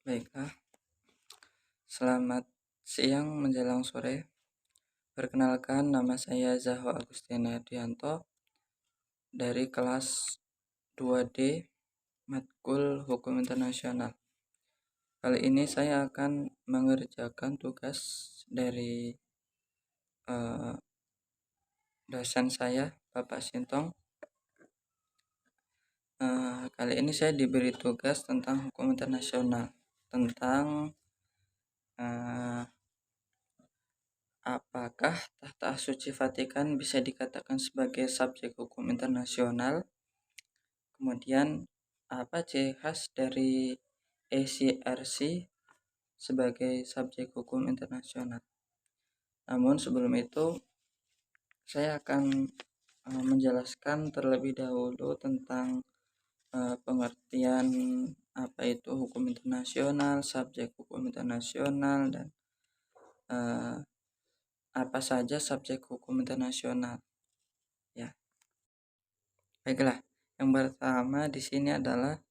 Baiklah, selamat siang menjelang sore. Perkenalkan, nama saya Zahwa Agustina Dianto dari kelas 2D Matkul Hukum Internasional. Kali ini saya akan mengerjakan tugas dari dosen saya, Bapak Sintong. Kali ini saya diberi tugas tentang hukum internasional, tentang apakah Tahta Suci Vatikan bisa dikatakan sebagai subjek hukum internasional? Kemudian apa ciri khas dari ACRC sebagai subjek hukum internasional? Namun sebelum itu saya akan menjelaskan terlebih dahulu tentang pengertian apa itu hukum internasional, subjek hukum internasional, dan apa saja subjek hukum internasional. Ya, baiklah. Yang pertama di sini adalah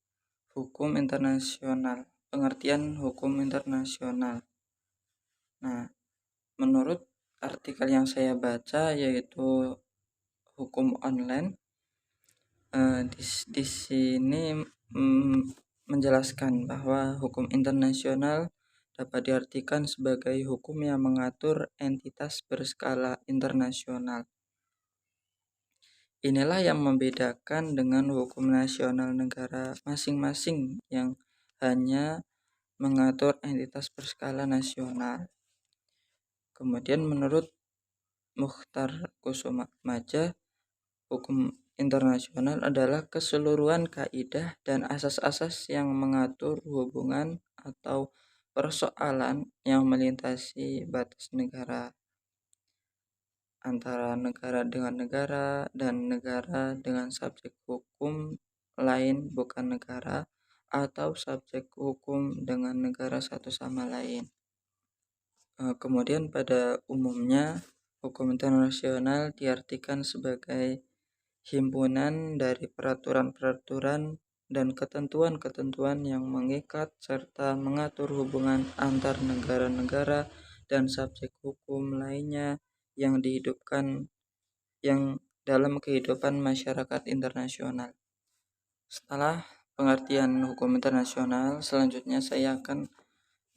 hukum internasional. Pengertian hukum internasional. Nah, menurut artikel yang saya baca yaitu hukum online, di sini menjelaskan bahwa hukum internasional dapat diartikan sebagai hukum yang mengatur entitas berskala internasional. Inilah yang membedakan dengan hukum nasional negara masing-masing yang hanya mengatur entitas berskala nasional. Kemudian menurut Mukhtar Kusumaatmadja, hukum internasional adalah keseluruhan kaidah dan asas-asas yang mengatur hubungan atau persoalan yang melintasi batas negara, antara negara dengan negara dan negara dengan subjek hukum lain bukan negara, atau subjek hukum dengan negara satu sama lain. Kemudian pada umumnya hukum internasional diartikan sebagai himpunan dari peraturan-peraturan dan ketentuan-ketentuan yang mengikat serta mengatur hubungan antar negara-negara dan subjek hukum lainnya yang dalam kehidupan masyarakat internasional. Setelah pengertian hukum internasional, selanjutnya saya akan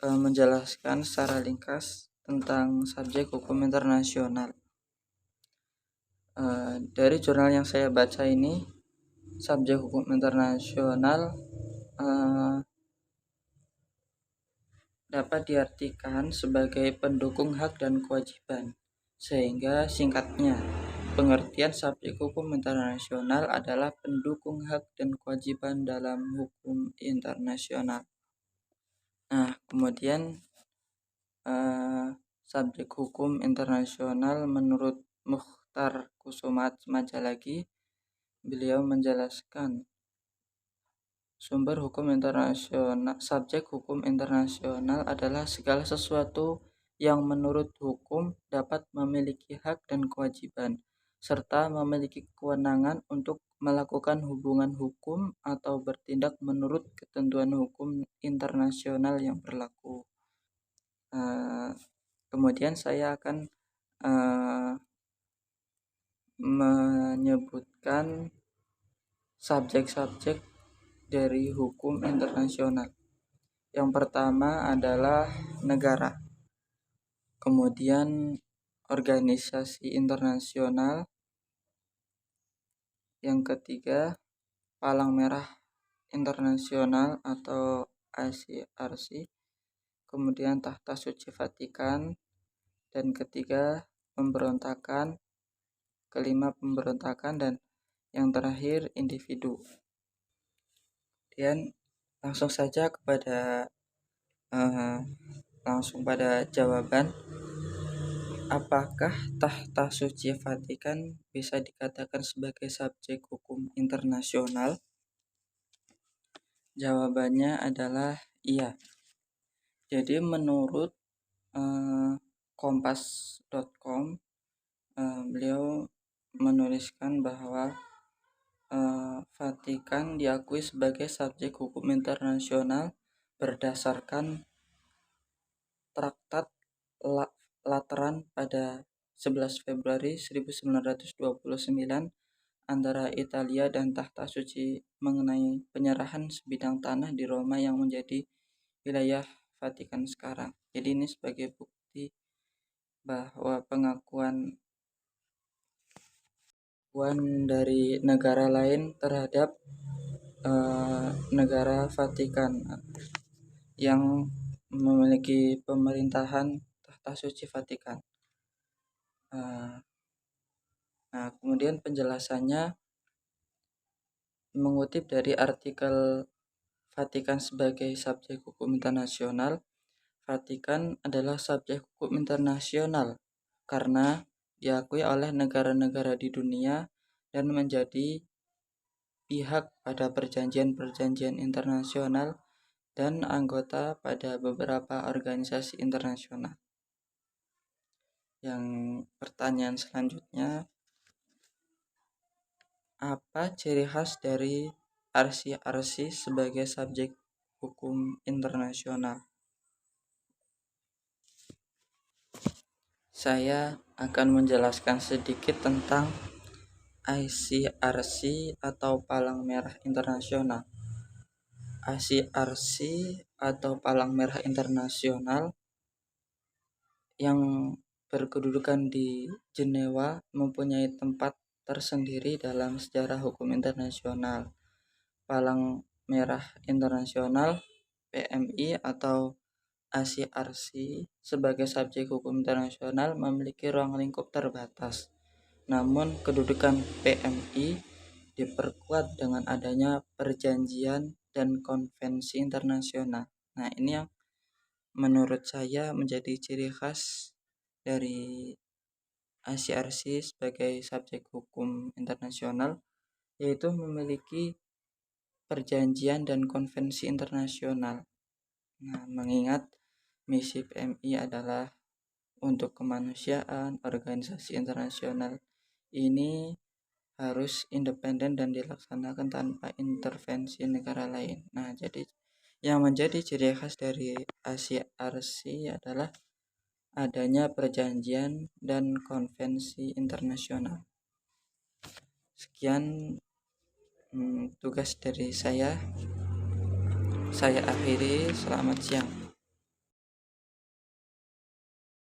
menjelaskan secara ringkas tentang subjek hukum internasional. Dari jurnal yang saya baca ini, subjek hukum internasional dapat diartikan sebagai pendukung hak dan kewajiban, sehingga singkatnya pengertian subjek hukum internasional adalah pendukung hak dan kewajiban dalam hukum internasional. Nah, kemudian subjek hukum internasional menurut Mukhtar Kusumaatmadja lagi, beliau menjelaskan sumber hukum internasional. Subjek hukum internasional adalah segala sesuatu yang menurut hukum dapat memiliki hak dan kewajiban, serta memiliki kewenangan untuk melakukan hubungan hukum atau bertindak menurut ketentuan hukum internasional yang berlaku. Kemudian saya akan menyebutkan subjek-subjek dari hukum internasional. Yang pertama adalah negara, kemudian organisasi internasional, yang ketiga Palang Merah Internasional atau ACRC, kemudian Tahta Suci Vatikan, dan ketiga pemberontakan, kelima pemberontakan, dan yang terakhir individu. Kemudian langsung saja pada jawaban. Apakah Tahta Suci Vatikan bisa dikatakan sebagai subjek hukum internasional? Jawabannya adalah iya. Jadi menurut kompas.com, beliau menuliskan bahwa Vatikan diakui sebagai subjek hukum internasional berdasarkan Traktat Lateran pada 11 Februari 1929 antara Italia dan Tahta Suci mengenai penyerahan sebidang tanah di Roma yang menjadi wilayah Vatikan sekarang. Jadi ini sebagai bukti bahwa pengakuan dari negara lain terhadap negara Vatikan yang memiliki pemerintahan Tahta Suci Vatikan. Nah, kemudian penjelasannya mengutip dari artikel Vatikan sebagai subjek hukum internasional. Vatikan adalah subjek hukum internasional karena diakui oleh negara-negara di dunia dan menjadi pihak pada perjanjian-perjanjian internasional dan anggota pada beberapa organisasi internasional. Yang pertanyaan selanjutnya, apa ciri khas dari RCRC sebagai subjek hukum internasional? Saya akan menjelaskan sedikit tentang ICRC atau Palang Merah Internasional. ICRC atau Palang Merah Internasional yang berkedudukan di Jenewa mempunyai tempat tersendiri dalam sejarah hukum internasional. Palang Merah Internasional PMI atau ICRC sebagai subjek hukum internasional memiliki ruang lingkup terbatas. Namun kedudukan PMI diperkuat dengan adanya perjanjian dan konvensi internasional. Nah, ini yang menurut saya menjadi ciri khas dari ICRC sebagai subjek hukum internasional, yaitu memiliki perjanjian dan konvensi internasional. Nah, mengingat misi PMI adalah untuk kemanusiaan, organisasi internasional ini harus independen dan dilaksanakan tanpa intervensi negara lain. Nah, jadi yang menjadi ciri khas dari ICRC adalah adanya perjanjian dan konvensi internasional. Sekian tugas dari saya. Saya akhiri, selamat siang.